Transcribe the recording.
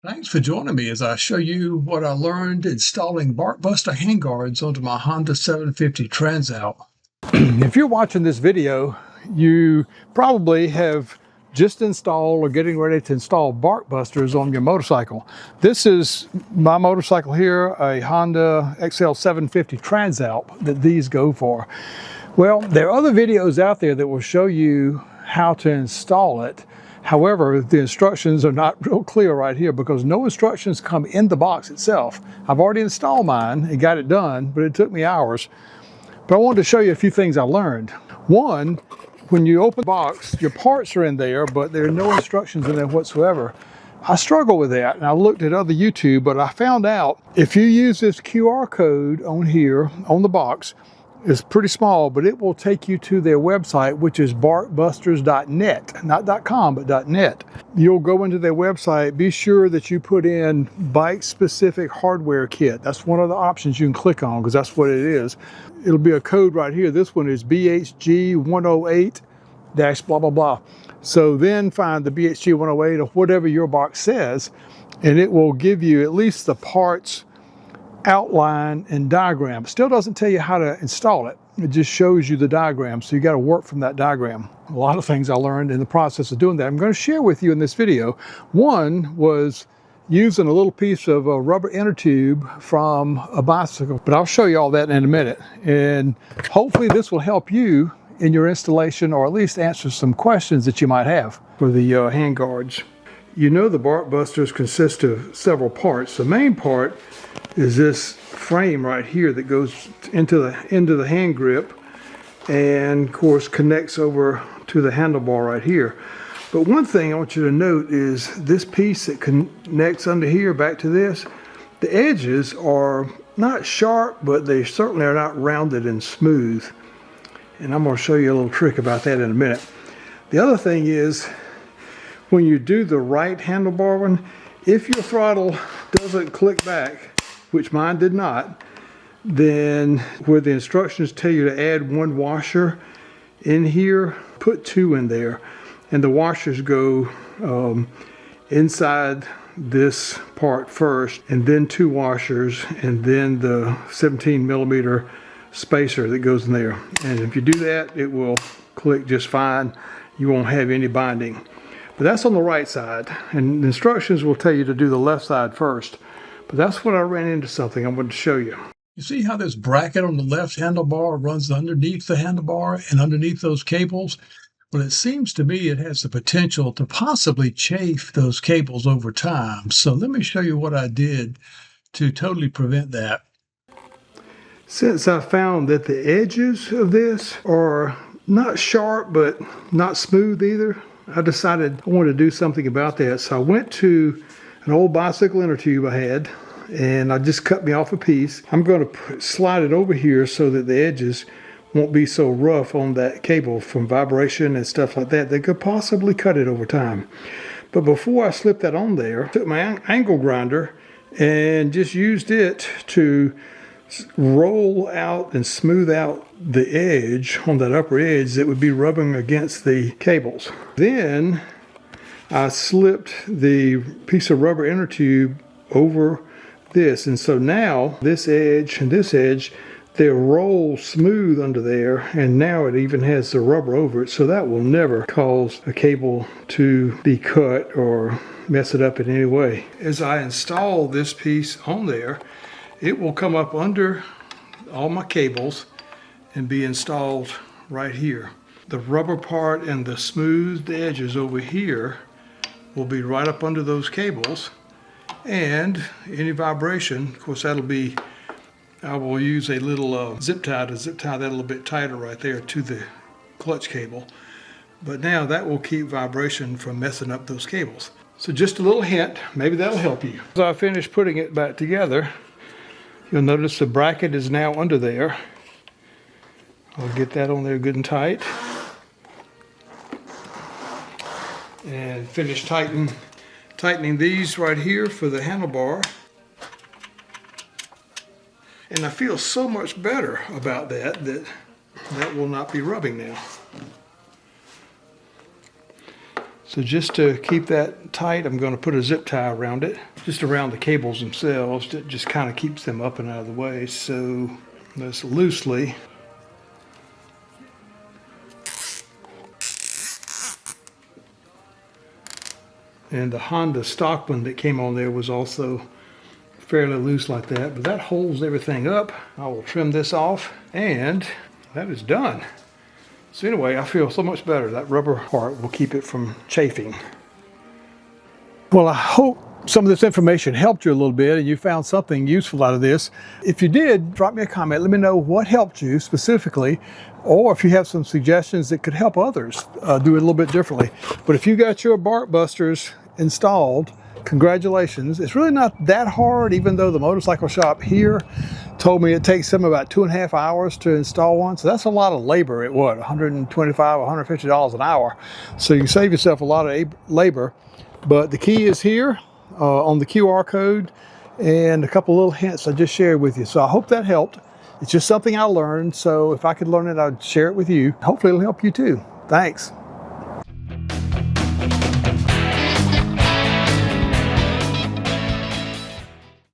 Thanks for joining me as I show you what I learned installing Barkbuster handguards onto my Honda 750 Transalp. If you're watching this video, you probably have just installed or getting ready to install Barkbusters on your motorcycle. This is my motorcycle here, a Honda XL 750 Transalp that these go for. Well, there are other videos out there that will show you how to install it. However, the instructions are not real clear right here because no instructions come in the box itself. I've already installed mine and got it done, but it took me hours. But I wanted to show you a few things I learned. One, when you open the box, your parts are in there, but there are no instructions in there whatsoever. I struggle with that, and I looked at other YouTube, but I found out if you use this QR code on here, on the box, it's pretty small, but it will take you to their website, which is barkbusters.net, not .com, but .net. You'll go into their website, be sure that you put in bike-specific hardware kit. That's one of the options you can click on because that's what it is. It'll be a code right here. This one is BHG 108 blah, blah, blah. So then find the BHG 108 or whatever your box says, and it will give you at least the parts outline and diagram. Still doesn't tell you how to install it. It just shows you the diagram. So you got to work from that diagram. A lot of things I learned in the process of doing that I'm going to share with you in this video. One was using a little piece of a rubber inner tube from a bicycle, but I'll show you all that in a minute. And hopefully this will help you in your installation, or at least answer some questions that you might have for the handguards. You know, the Barkbusters consist of several parts. The main part is this frame right here that goes into the hand grip and of course connects over to the handlebar right here. But one thing I want you to note is this piece that connects under here back to this, the edges are not sharp, but they certainly are not rounded and smooth. And I'm going to show you a little trick about that in a minute. The other thing is, when you do the right handlebar one, if your throttle doesn't click back, which mine did not, then where the instructions tell you to add one washer in here, put two in there. And the washers go inside this part first, and then two washers, and then the 17mm spacer that goes in there. And if you do that, it will click just fine. You won't have any binding. But that's on the right side, and the instructions will tell you to do the left side first. But that's when I ran into something I wanted to show you. You see how this bracket on the left handlebar runs underneath the handlebar and underneath those cables? Well, it seems to me it has the potential to possibly chafe those cables over time. So let me show you what I did to totally prevent that. Since I found that the edges of this are not sharp, but not smooth either, I decided I wanted to do something about that. So I went to an old bicycle inner tube I had, and I just cut me off a piece. I'm going to slide it over here so that the edges won't be so rough on that cable from vibration and stuff like that. They could possibly cut it over time. But before I slipped that on there, I took my angle grinder and just used it to roll out and smooth out the edge on that upper edge that would be rubbing against the cables. Then I slipped the piece of rubber inner tube over this, and so now this edge and this edge, they roll smooth under there, and now it even has the rubber over it, so that will never cause a cable to be cut or mess it up in any way. As I install this piece on there, it will come up under all my cables and be installed right here. The rubber part and the smoothed edges over here will be right up under those cables, and any vibration, of course, that'll be, I will use a little zip tie to zip tie that a little bit tighter right there to the clutch cable. But now that will keep vibration from messing up those cables. So just a little hint, maybe that'll help you. As I finish putting it back together, you'll notice the bracket is now under there. I'll get that on there good and tight. And finish tightening these right here for the handlebar. And I feel so much better about that will not be rubbing now. So just to keep that tight, I'm going to put a zip tie around it, just around the cables themselves. That just kind of keeps them up and out of the way. So let's loosely. And the Honda stock one that came on there was also fairly loose like that, but that holds everything up. I will trim this off, and that is done. So anyway, I feel so much better. That rubber part will keep it from chafing. Well, I hope some of this information helped you a little bit and you found something useful out of this. If you did, drop me a comment. Let me know what helped you specifically, or if you have some suggestions that could help others do it a little bit differently. But if you got your Barkbusters installed, congratulations. It's really not that hard, even though the motorcycle shop here told me it takes them about 2.5 hours to install one. So that's a lot of labor at what, $125, $150 an hour. So you can save yourself a lot of labor. But the key is here on the QR code and a couple little hints I just shared with you. So I hope that helped. It's just something I learned. So if I could learn it, I'd share it with you. Hopefully it'll help you too. Thanks.